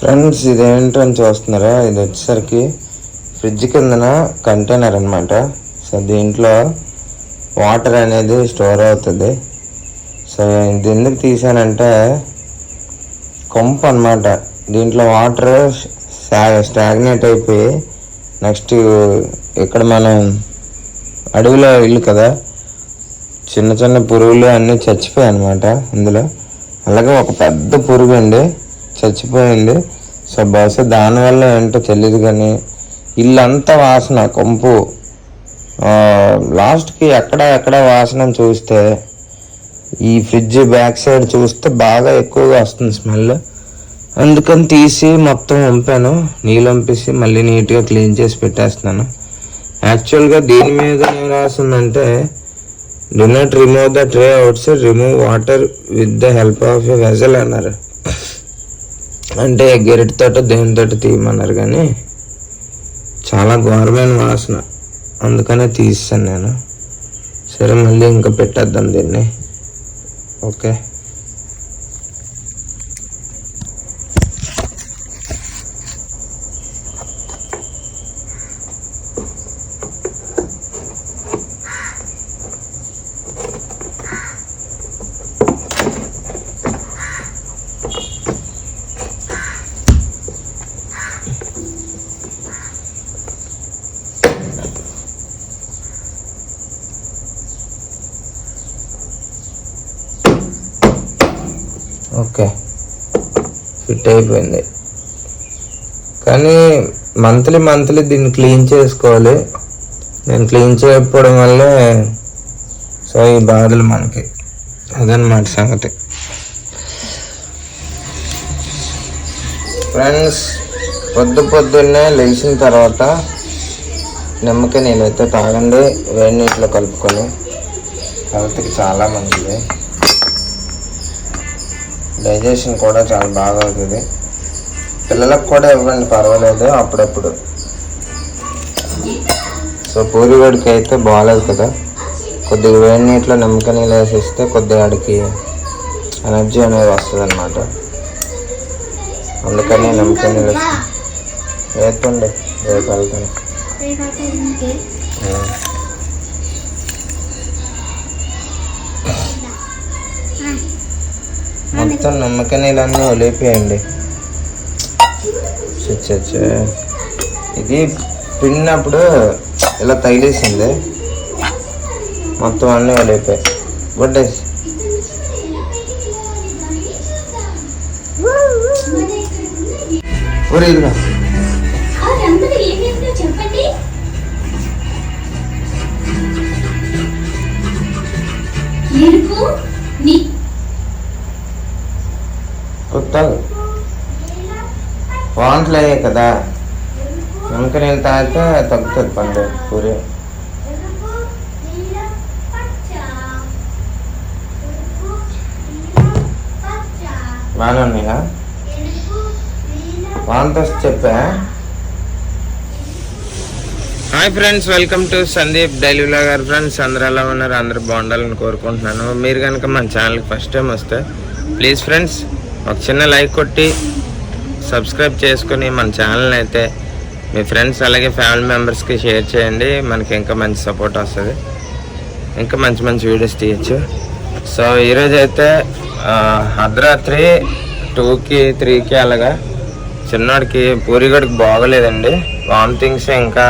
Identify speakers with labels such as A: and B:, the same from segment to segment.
A: Friends ఇదేంటని చూస్తున్నారా, ఇది వచ్చేసరికి ఫ్రిడ్జ్ కిందన కంటైనర్ అనమాట. సో దీంట్లో వాటర్ అనేది స్టోర్ అవుతుంది. సో ఇది ఎందుకు తీసానంటే కొంప అనమాట. దీంట్లో వాటర్ స్టాగ్నేట్ అయిపోయి నెక్స్ట్ ఇక్కడ మనం అడవిలో ఇల్లు కదా, చిన్న చిన్న పురుగులు అన్నీ చచ్చిపోయాయి అనమాట ఇందులో. అలాగే ఒక పెద్ద పురుగు అండి చచ్చిపోయింది. సో బహుశా దానివల్ల ఏంటో తెలియదు కానీ ఇల్లంతా వాసన కొంపు. లాస్ట్కి ఎక్కడ వాసన చూస్తే ఈ ఫ్రిడ్జ్ బ్యాక్ సైడ్ చూస్తే బాగా ఎక్కువగా వస్తుంది స్మెల్. అందుకని తీసి మొత్తం వంపాను, నీళ్ళు వంపేసి మళ్ళీ నీట్గా క్లీన్ చేసి పెట్టేస్తున్నాను. యాక్చువల్గా దీని మీద ఏం రాస్తుందంటే do not remove the tray outside, remove water with the help of a vessel అన్నారు. అంటే గెరిటితోట దేనితో తీయమన్నారు. కానీ చాలా ఘోరమైన వాసన, అందుకనే తీస్తాను నేను. సరే మళ్ళీ ఇంకా పెట్టేద్దాం దీన్ని. ఓకే, ఓకే ఫిట్ అయిపోయింది. కానీ మంత్లీ దీన్ని క్లీన్ చేసుకోవాలి. నేను క్లీన్ చేయకపోవడం వల్లే సో ఈ బాధలు మనకి. అదనమాట సంగతి. ఫ్రెండ్స్, పొద్దున్నే లేచిన తర్వాత నిమ్మకాయ నీళ్ళైతే తాగండి, వేడి నీటిలో కలుపుకొని. హెల్త్కి చాలా మంచిది, డైజెషన్ కూడా చాలా బాగా అవుతుంది. పిల్లలకు కూడా ఇవ్వండి, పర్వాలేదు అప్పుడప్పుడు. సో పూరివాడికి అయితే బాగాలేదు కదా, కొద్దిగా వేడి నీటిలో నిమ్మకాయ నీళ్ళు వేసిస్తే కొద్దిగా వాడికి ఎనర్జీ అనేది వస్తుంది అనమాట. అందుకని నిమ్మకాయ నీళ్ళు వేస్తుండే రేపు వెళ్తాను. మొత్తం నిమ్మకాయ నీళ్ళన్నీ ఒలిపోయండి. ఇది పిండినప్పుడు ఇలా తగిలేసింది, మొత్తం అన్నీ ఒలిపోయాయి. గుడ్డేసి ఇదిగా కొత్తగా వాంతులు అయ్యాయి కదా, నిమ్మకాయ నీళ్ళు తాగితే తగ్గుతుంది పండు పూరి. బాగానే ఉన్నాయా? వాంతి వస్తే చెప్పా. Hi friends, welcome to Sandeep daily vlogger. Friends, అందరూ ఎలా ఉన్నారు? అందరూ బాగుండాలని కోరుకుంటున్నాను. మీరు కనుక మన ఛానల్కి ఫస్ట్ టైం వస్తే ప్లీజ్ ఫ్రెండ్స్ ఒక చిన్న లైక్ కొట్టి సబ్స్క్రైబ్ చేసుకొని మన ఛానల్ని అయితే మీ ఫ్రెండ్స్ అలాగే ఫ్యామిలీ మెంబర్స్కి షేర్ చేయండి. మనకి ఇంకా మంచి సపోర్ట్ వస్తుంది, ఇంకా మంచి వీడియోస్ తీయచ్చు. సో ఈరోజు అయితే అర్ధరాత్రి 2కి 3కి అలాగా చిన్నవాడికి పూరిగడికి బాగోలేదండి. వామిటింగ్స్ ఇంకా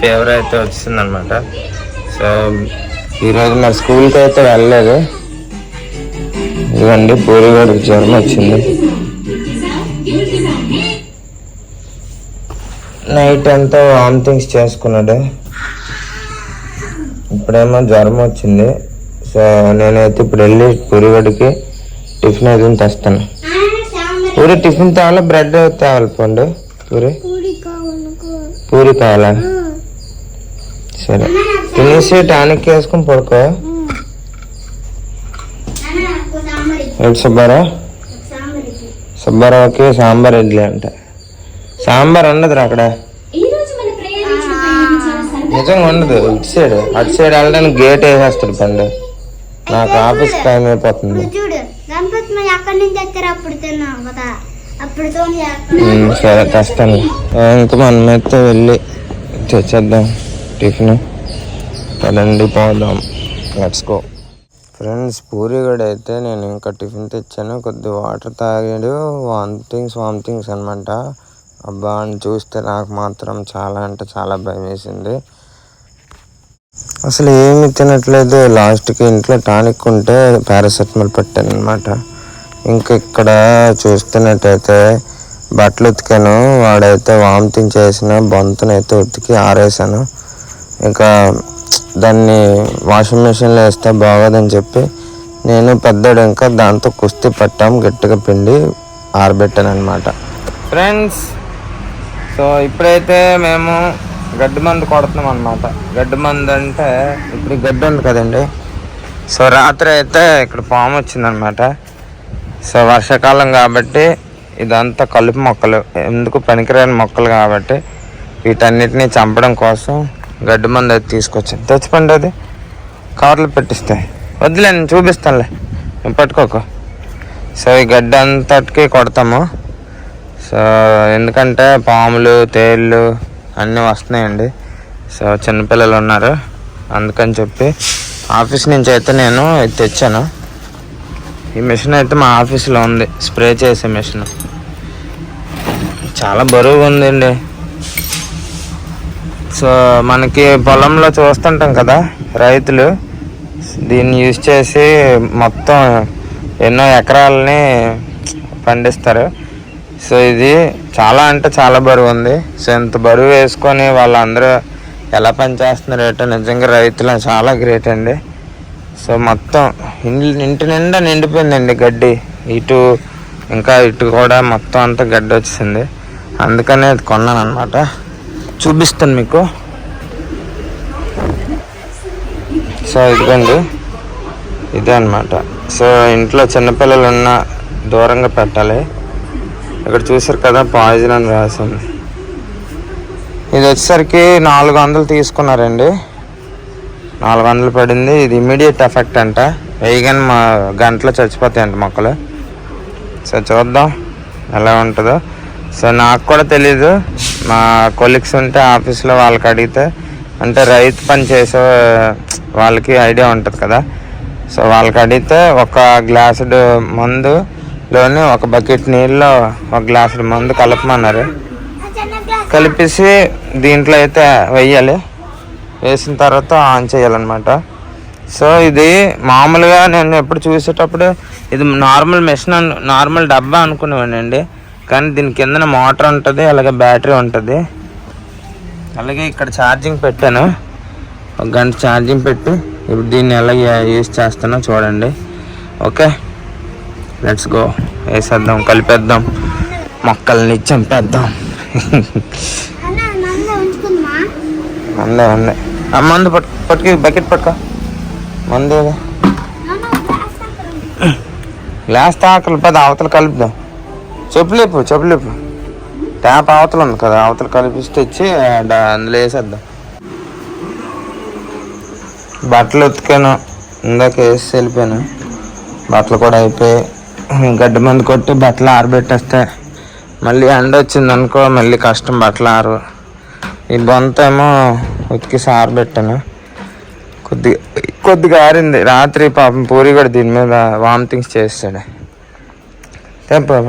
A: ఫీవర్ అయితే వచ్చింది అనమాట. సో ఈరోజు మరి స్కూల్కి అయితే వెళ్ళలేదు. ఇదండి పూరిగడికి జ్వరం వచ్చింది. నైట్ అంతా వామిటింగ్స్ చేసుకున్నాడు, ఇప్పుడేమో జ్వరం వచ్చింది. సో నేనైతే ఇప్పుడు వెళ్ళి పూరిగడికి టిఫిన్ అయితే తెస్తాను. పూరి టిఫిన్ తేవాలి, బ్రెడ్ తేవాలి. పండు పూరి కావాలా? సరే తినేసి టానిక్ వేసుకుని పడుకో. సుబ్బారావుకి సాంబార్ ఇడ్లీ అంట. సాంబార్ ఉండదురా అక్కడ, నిజంగా ఉండదు. అటు సైడ్ వెళ్ళడానికి గేట్ వేసేస్తాడు పండు. నాకు ఆఫీస్ టైం అయిపోతుంది. సరే తెస్తాను. ఇంకా మనమైతే వెళ్ళి తెచ్చేద్దాం టిఫిన్. పదండి పోదాం, లెట్స్ గో. ఫ్రెండ్స్, పూరి కూడా అయితే నేను ఇంకా టిఫిన్ తెచ్చాను. కొద్ది వాటర్ తాగాడు, వామిటింగ్స్ అనమాట. అబ్బా అని చూస్తే నాకు మాత్రం చాలా అంటే చాలా భయం వేసింది. అసలు ఏమి తినట్లేదు. లాస్ట్కి ఇంట్లో టానిక్ ఉంటే పారాసెటమాల్ పెట్టాను అనమాట. ఇంకా ఇక్కడ చూస్తున్నట్టయితే బట్టలు ఉతికాను. వాడైతే వామిటింగ్ చేసిన బొంతనైతే ఉతికి ఆరేసాను. ఇంకా దాన్ని వాషింగ్ మిషన్లో వేస్తే బాగోదని చెప్పి నేను పెద్దడు ఇంకా దాంతో కుస్తీ పట్టాం, గట్టిగా పిండి ఆరబెట్టాను అనమాట. ఫ్రెండ్స్, సో ఇప్పుడైతే మేము గడ్డి మందు కొడుతున్నాం అనమాట. గడ్డి మందు అంటే ఇప్పుడు గడ్డి ఉంది కదండి. సో రాత్రి అయితే ఇక్కడ పాము వచ్చిందనమాట. సో వర్షాకాలం కాబట్టి ఇదంతా కలుపు మొక్కలు, ఎందుకు పనికిరాని మొక్కలు కాబట్టి వీటన్నిటిని చంపడం కోసం గడ్డి మందు అయితే తీసుకొచ్చాను. తెచ్చిపండి, అది కవర్లో పెట్టిస్తే వద్దులే, నేను చూపిస్తానులే, నేను పట్టుకోకు. సో ఈ గడ్డి అంతటికి కొడతాము. సో ఎందుకంటే పాములు, తేళ్ళు అన్నీ వస్తున్నాయండి. సో చిన్నపిల్లలు ఉన్నారు, అందుకని చెప్పి ఆఫీస్ నుంచి అయితే నేను ఇది తెచ్చాను. ఈ మిషన్ అయితే మా ఆఫీస్లో ఉంది, స్ప్రే చేసే మిషన్. చాలా బరువుగా ఉందండి. సో మనకి పొలంలో చూస్తుంటాం కదా రైతులు, దీన్ని యూజ్ చేసి మొత్తం ఎన్నో ఎకరాలని పండిస్తారు. సో ఇది చాలా అంటే చాలా బరువు ఉంది. సో ఇంత బరువు వేసుకొని వాళ్ళందరూ ఎలా పనిచేస్తున్నారు అంటే నిజంగా రైతులు చాలా గ్రేట్ అండి. సో మొత్తం ఇంటి నిండా నిండిపోయిందండి గడ్డి. ఇటు ఇంకా ఇటు కూడా మొత్తం అంతా గడ్డి వచ్చింది. అందుకనే అది కొన్నాను అనమాట. చూపిస్తాను మీకు. సో ఇదిగోండి, ఇదే అనమాట. సో ఇంట్లో చిన్నపిల్లలు ఉన్న దూరంగా పెట్టాలి. ఇక్కడ చూసారు కదా పాయిజన్ అని రాసింది. ఇది వచ్చేసరికి 400 తీసుకున్నారండి. 400 పడింది. ఇది ఇమ్మీడియట్ ఎఫెక్ట్ అంట, వేయగానే మా గంటలో చచ్చిపోతాయంట మొక్కలు. సో చూద్దాం ఎలా ఉంటుందో. సో నాకు కూడా తెలీదు, మా కొలీగ్స్ ఉంటే ఆఫీస్లో వాళ్ళకి అడిగితే, అంటే రైతు పని చేసే వాళ్ళకి ఐడియా ఉంటుంది కదా. సో వాళ్ళకి అడిగితే ఒక గ్లాసుడు మందులోని ఒక బకెట్ నీళ్ళలో ఒక గ్లాసుడు మందు కలపమన్నారు. కలిపేసి దీంట్లో అయితే వేయాలి. వేసిన తర్వాత ఆన్ చేయాలన్నమాట. సో ఇది మామూలుగా నేను ఎప్పుడు చూసేటప్పుడు ఇది నార్మల్ మెషిన్, నార్మల్ డబ్బా అనుకునేవాడినండి. కానీ దీని కిందన మోటార్ ఉంటుంది, అలాగే బ్యాటరీ ఉంటుంది. అలాగే ఇక్కడ ఛార్జింగ్ పెట్టాను, 1 గంట ఛార్జింగ్ పెట్టి ఇప్పుడు దీన్ని ఎలా యూజ్ చేస్తానో చూడండి. Okay, let's go. వేసేద్దాం, కలిపేద్దాం, మొక్కల్ని చంపేద్దాం. అందే మందు పట్టుకు బకెట్ పట్టుకో. మందు గ్లాస్ తాకలు పెద్ద అవతల కలుపుదాం. చెప్పులేపు ట్యాప్ అవతల ఉంది కదా, అవతల కలిపిస్తే ఇచ్చి అందులో వేసేద్దాం. బట్టలు ఉతికాను, ఇందాక వేసి వెళ్ళిపోయాను. బట్టలు కూడా అయిపోయి గడ్డి మందు కొట్టి బట్టలు ఆరబెట్టేస్తే మళ్ళీ ఎండ వచ్చింది అనుకో, మళ్ళీ కష్టం బట్టలు ఆరు. ఈ బొంత ఏమో ఉతికేసి ఆరబెట్టాను. కొద్దిగా ఆరింది. రాత్రి పాపం పూరి కూడా దీని మీద వామిటింగ్స్ చేస్తాడు.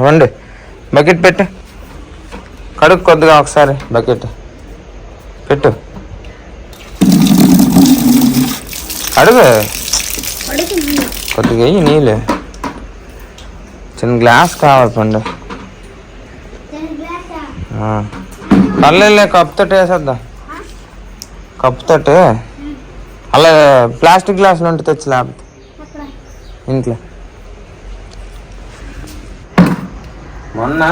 A: వండి, బకెట్ పెట్టు, కడుగు కొద్దిగా ఒకసారి బకెట్ పెట్టు, అడుగు కొద్దిగా వెయ్యి నీళ్ళు. చిన్న గ్లాస్ కావాలి పండు. పర్లేదులే, కప్పుతోటి వేసేద్దాం. కప్పుతోటి అలా ప్లాస్టిక్ గ్లాసులు ఉంటే తెచ్చి లేకపోతే ఇంట్లో. మొన్న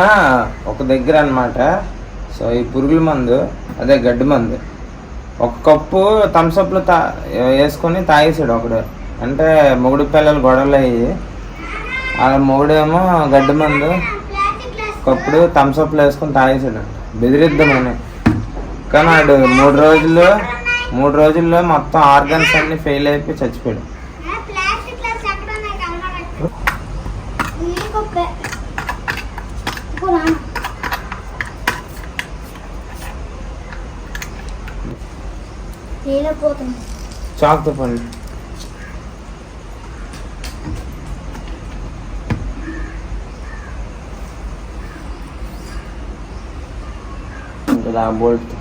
A: ఒక దగ్గర అనమాట. సో ఈ పురుగుల మందు, అదే గడ్డి మందు, ఒక కప్పు థమ్స్అప్లో వేసుకొని తాగేసాడు ఒకడు. అంటే మొగుడు పిల్లలు గొడవలు అయ్యి, ఆ మొగుడేమో గడ్డి మందు ఒకప్పుడు థమ్స్అప్లో వేసుకొని తాగేసాడు, బెదిరిద్దామని. కానీ వాడు 3 రోజుల్లో మొత్తం ఆర్గన్స్ అన్ని ఫెయిల్ అయిపోయి చచ్చిపోయాడు. చాకుతో పండి ఇంకా బోల్ట్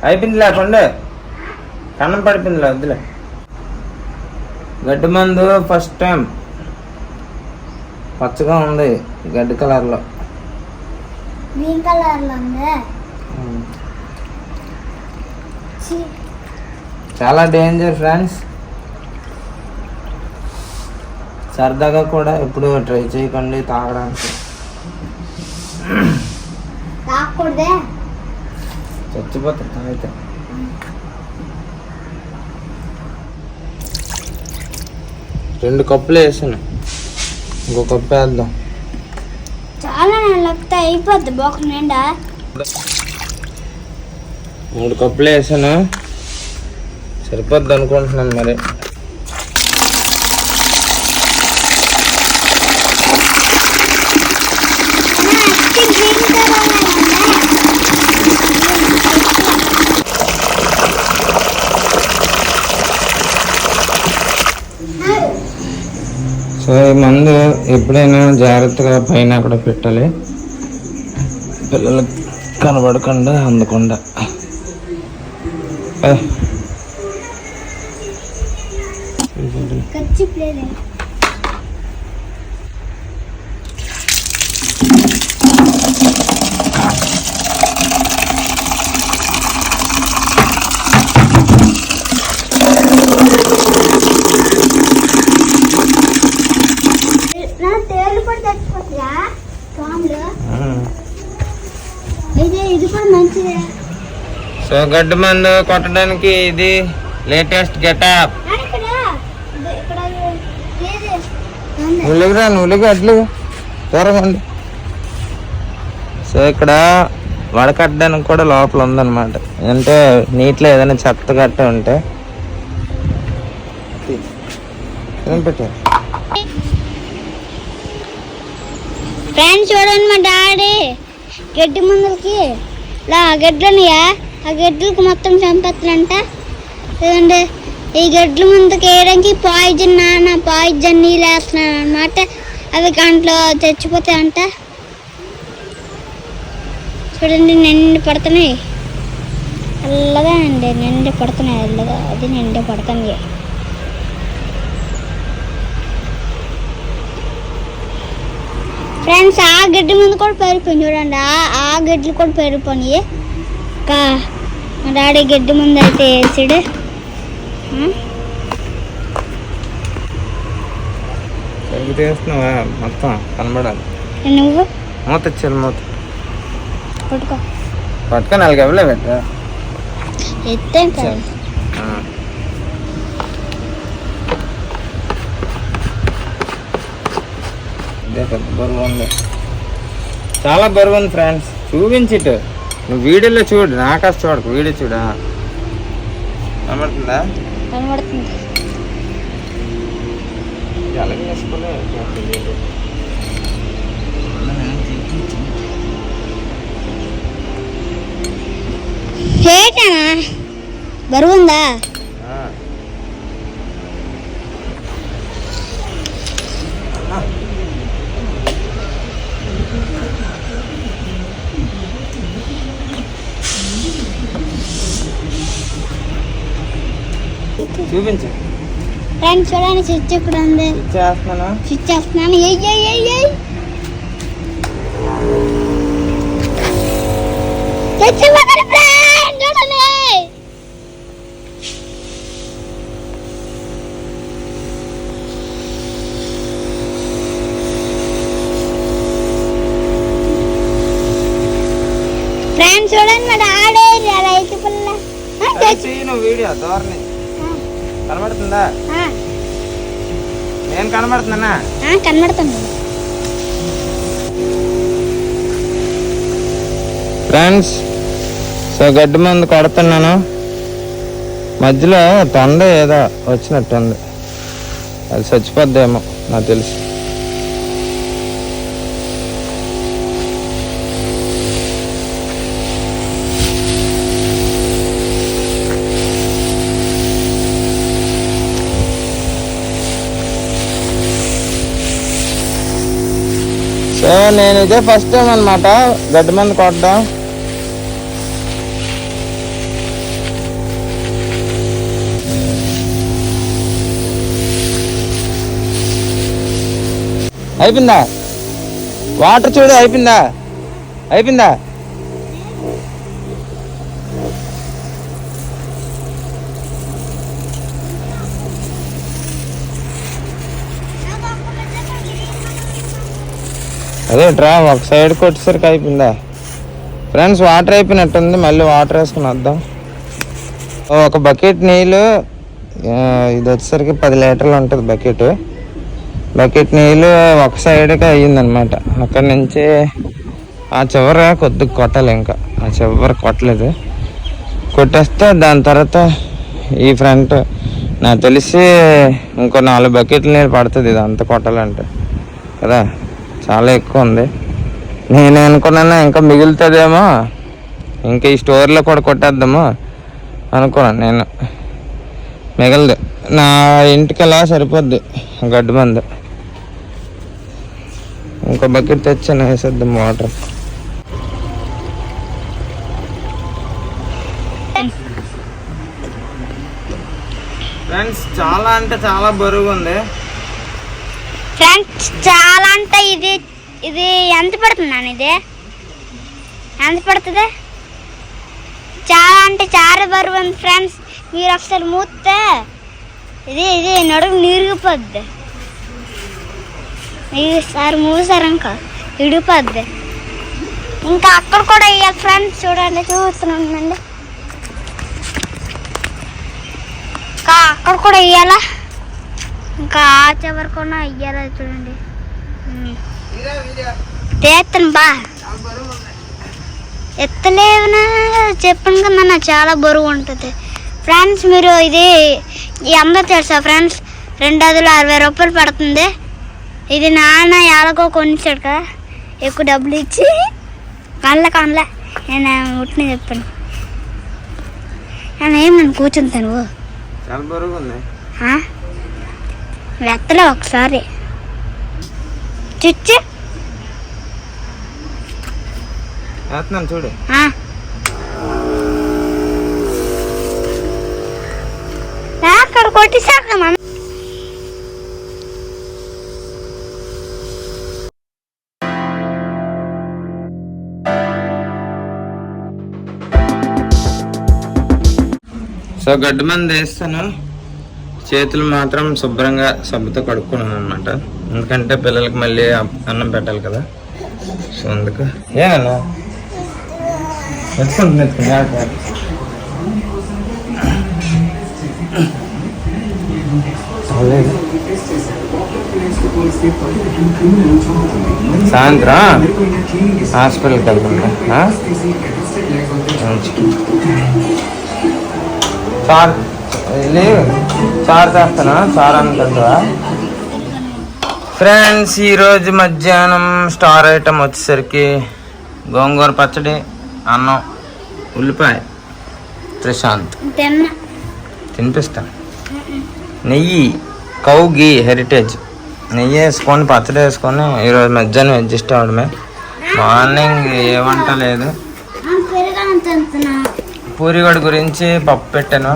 A: అయిపోయింది లేకుండా కన్నం పడిపోయిందిలే వద్దులే. గడ్డి మందు ఫస్ట్ టైం పచ్చగా ఉంది, గడ్డి కలర్లో. చాలా డేంజర్ ఫ్రెండ్స్. సరదాగా కూడా ఎప్పుడు ట్రై చేయకండి తాగడానికి. చచ్చిపోతా అయితే. రెండు కప్పులు వేసాను, ఇంకో కప్పు వేద్దాం.
B: చాలా లేకపోతే అయిపోద్ది బొక్క నిండా.
A: 3 కప్పులు వేసాను, సరిపోద్ది అనుకుంటున్నాను మరి. సో ఈ మందు ఎప్పుడైనా జాగ్రత్తగా పైన అక్కడ పెట్టాలి, పిల్లలకు కనబడకుండా అందకుండా. సో గడ్డి మందు కొట్టడానికి ఇది లేటెస్ట్ గెటప్. నువ్వులుగా అట్లు త్వరగా. సో ఇక్కడ వడకట్టడానికి కూడా లోపల ఉందన్నమాట. అంటే నీటిలో ఏదైనా చెత్త గట్ట ఉంటే పెట్టారు.
B: ఫ్రెండ్స్ చూడండి, మా డాడీ గడ్డి మందులకి ఇలా గడ్డలున్నాయా, ఆ గడ్డలకి మొత్తం చంపేస్తారంట. లేదంటే ఈ గడ్డల ముందుకు వేయడానికి పాయిజన్ నీళ్ళు వేస్తున్నాను అనమాట. అవి గంటలో చచ్చిపోతాయంట. చూడండి నిండి పడుతున్నాయి, అల్లగా అండి నిండి పడుతున్నాయి, అల్లగా అది నిండి పడుతుంది. ఫ్రెండ్స్ ఆ గడ్డి ముందు కూడా పెరిగిపోయింది చూడండి, ఆ గడ్డలు కూడా పెరిగిపోయినాయి. ఇంకా మా డాడీ గడ్డి ముందు అయితే వేసాడు.
A: తీస్తున్నావా మొత్తం కనబడాలి.
B: నువ్వు
A: మూత ఇచ్చారు, మూత
B: పట్టుకో
A: పట్టుకొని 4 గవ్వలే పెట్టా
B: ఎత్తాం కదా.
A: బరువు ఉంది, చాలా బరువు ఉంది ఫ్రెండ్స్. చూపించిట్టు నువ్వు వీడియోలో చూడు, నాకాస్త చూడకు, వీడియో చూడా. కనబడుతుందా?
B: కనబడుతుంది. ఏటనా బరువు ఉందా?
A: చూపించు
B: ఫ్రెండ్స్ చూడండి, స్విచ్ ఇక్కడ ఉంది. స్విచ్ చేస్తున్నాను. ఫ్రెండ్స్ చూడండి, మా డాడీ రైతు పిల్ల.
A: వీడియో ధోరణి కనబడుతుందా? నేను కనబడుతున్నా?
B: కనబడుతుంది.
A: ఫ్రెండ్స్ సో గడ్డి మందు కొడుతున్నాను, మధ్యలో తొండ ఏదో వచ్చినట్టుంది. అది చచ్చిపోద్దేమో నాకు తెలుసు. సో నేను ఇదే ఫస్ట్ టైం అనమాట గడ్డి మందు కొట్టడం. అయిపోయిందా వాటర్ చూడు? అయిపోయిందా? అదే డ్రా ఒక సైడ్ కొట్టేసరికి అయిపోయిందా ఫ్రెండ్స్? వాటర్ అయిపోయినట్టుంది. మళ్ళీ వాటర్ వేసుకుని వద్దాం. ఒక బకెట్ నీళ్ళు, ఇది వచ్చేసరికి 10 లీటర్లు ఉంటుంది బకెట్ నీళ్ళు ఒక సైడ్కి అయ్యిందనమాట. అక్కడి నుంచి ఆ చివర కొద్దిగా కొట్టాలి. ఇంకా ఆ చివర కొట్టలేదు. కొట్టేస్తే దాని తర్వాత ఈ ఫ్రంట్ నాకు తెలిసి ఇంకో 4 బకెట్ల నీళ్ళు పడుతుంది ఇదంతా కొట్టాలంటే కదా. చాలా ఎక్కువ ఉంది. నేను అనుకున్నాను ఇంకా మిగులుతుందేమో, ఇంకా ఈ స్టోర్లో కూడా కొట్టేద్దాము అనుకున్నాను. నేను మిగలదు, నా ఇంటికి ఎలా సరిపోద్ది గడ్డి మందు. ఇంకో బకెట్ తెచ్చాను, వేసేద్దాం వాటర్. ఫ్రెండ్స్ చాలా అంటే చాలా బరువుగా ఉంది
B: ఫ్రెండ్స్. చాలా అంటే ఇది ఎంత పడుతుందని? ఇది ఎంత పడుతుంది? చాలా అంటే చాలా బరువు ఉంది ఫ్రెండ్స్. మీరు ఒకసారి మూస్తే ఇది నడుము నిరిగిపోద్ది. ఈసారి మూసారు ఇంకా ఇడిగిపోద్ది. ఇంకా అక్కడ కూడా వేయాలి ఫ్రెండ్స్. చూడండి, చూస్తున్నానండి. ఇంకా అక్కడ కూడా వేయాలా, ఇంకా ఆ చివరి కూడా వేయాలా. చూడండి తీస్తాను బా. ఎత్తలేవనా చెప్పాను కదా, నాకు చాలా బరువు ఉంటుంది ఫ్రెండ్స్. మీరు ఇది అందరూ తెలుసా ఫ్రెండ్స్, 260 రూపాయలు పడుతుంది. ఇది నాన్న ఎలాగో కొనిచ్చాడు కదా, ఎక్కువ డబ్బులు ఇచ్చి. కనలే నేను ఉట్టిన చెప్పాను. నేను ఏమన్నా కూర్చుంటాను. ఎత్తలే ఒకసారి చిచ్చి
A: చూడు.
B: అక్కడ కొట్టిసాక మనం
A: సో గడ్డి మంది వేస్తాను. చేతులు మాత్రం శుభ్రంగా సబ్బుతో కడుక్కున్నాను అనమాట. ఎందుకంటే పిల్లలకి మళ్ళీ అన్నం పెట్టాలి కదా. సో అందుకు ఏనా సాయంత్రం హాస్పిటల్కి వెళ్తున్నా. చార్ చేస్తానా? చార్ అనుకుంటా ఫ్రెండ్స్. ఈరోజు మధ్యాహ్నం స్టార్ ఐటమ్ వచ్చేసరికి గోంగూర పచ్చడి, అన్నం, ఉల్లిపాయ. ప్రశాంత్ తినిపిస్తాను. నెయ్యి, కౌ గీ హెరిటేజ్ నెయ్యి వేసుకొని పచ్చడి వేసుకొని ఈరోజు మధ్యాహ్నం అడ్జస్ట్ అవ్వడమే. మార్నింగ్ ఏ వంట లేదు. పూరిగడ గురించి పప్పు పెట్టాను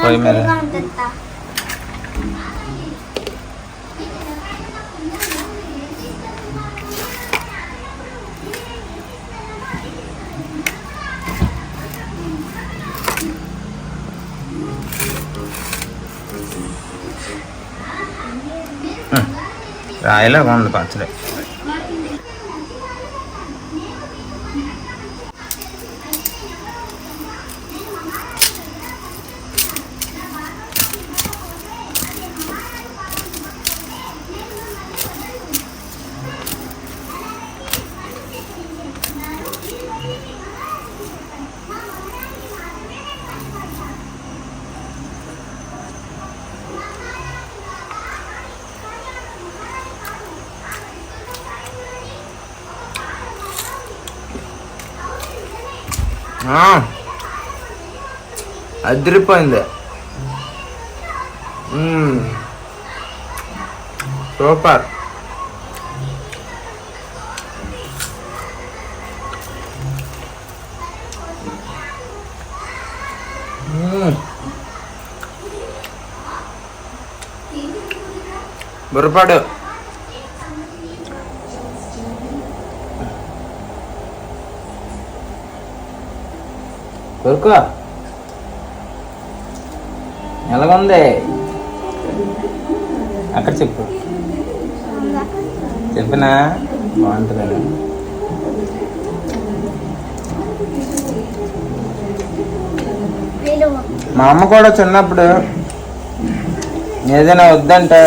A: పొయ్యి మీద. రాయలాగా ఉంది పచ్చడి. అదిరిపోయింది. సూపర్. బుర్రపాడు కొరుకో ఎలాగుంది అక్కడ చెప్పు. చెప్పినా బాగుంటుంది. మా అమ్మ కూడా చిన్నప్పుడు ఏదైనా వద్దంటే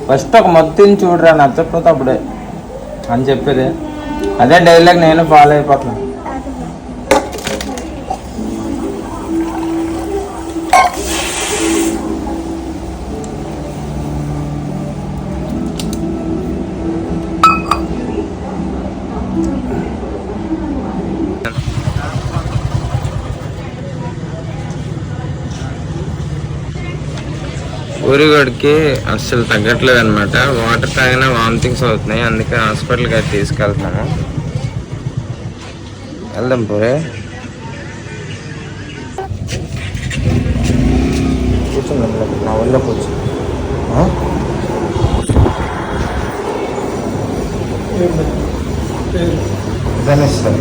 A: ఫస్ట్ ఒక మొత్తం చూడరా నచ్చకపోతే అప్పుడే అని చెప్పేది. అదే డైలాగ్ నేను ఫాలో అయిపోతున్నాను. ఊరిగోడికి అస్సలు తగ్గట్లేదు అనమాట. వాటర్ తాగినా వామిటింగ్స్ అవుతున్నాయి. అందుకే హాస్పిటల్కి అయితే తీసుకెళ్తున్నాము. వెళ్దాం పూరే. కూర్చుందాం నా ఊళ్ళో కూర్చో. గణేష్ సార్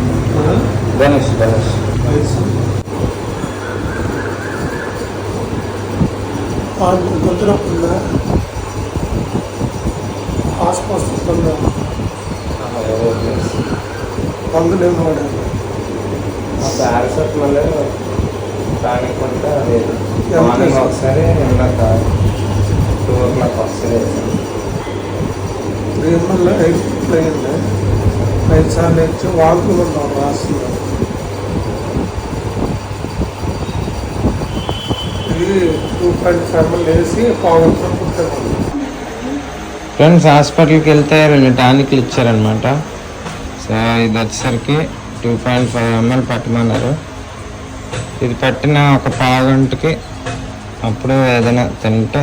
A: గణేష్ గణేష్
C: గుంతునొప్పుందా, ఆసుపత్రుందా, మందులు ఏమి వాడాలి?
A: పారాసెటమాల్ తాగకుండా లేదు. మార్నింగ్ ఒకసారి ఇందాక 2 o'clock వస్తుంది.
C: 3 ml 8 అయింది. 5 సార్లు ఇచ్చి వాడుతూ ఉన్నాం రాస్తున్నాం. ఇది 2.5 ml వేసి పావుతో కుట్టాము.
A: ఫ్రెండ్స్ హాస్పిటల్కి వెళ్తే 2 టానిక్లు ఇచ్చారనమాట. సో ఇది వచ్చేసరికి 2.5 ml పట్టమన్నారు. ఇది పెట్టిన ఒక పావు గంటకి అప్పుడు ఏదైనా తింటే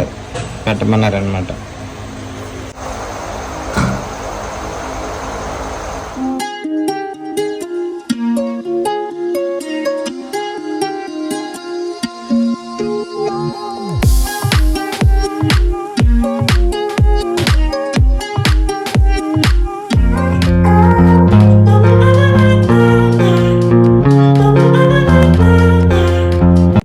A: పెట్టమన్నారనమాట.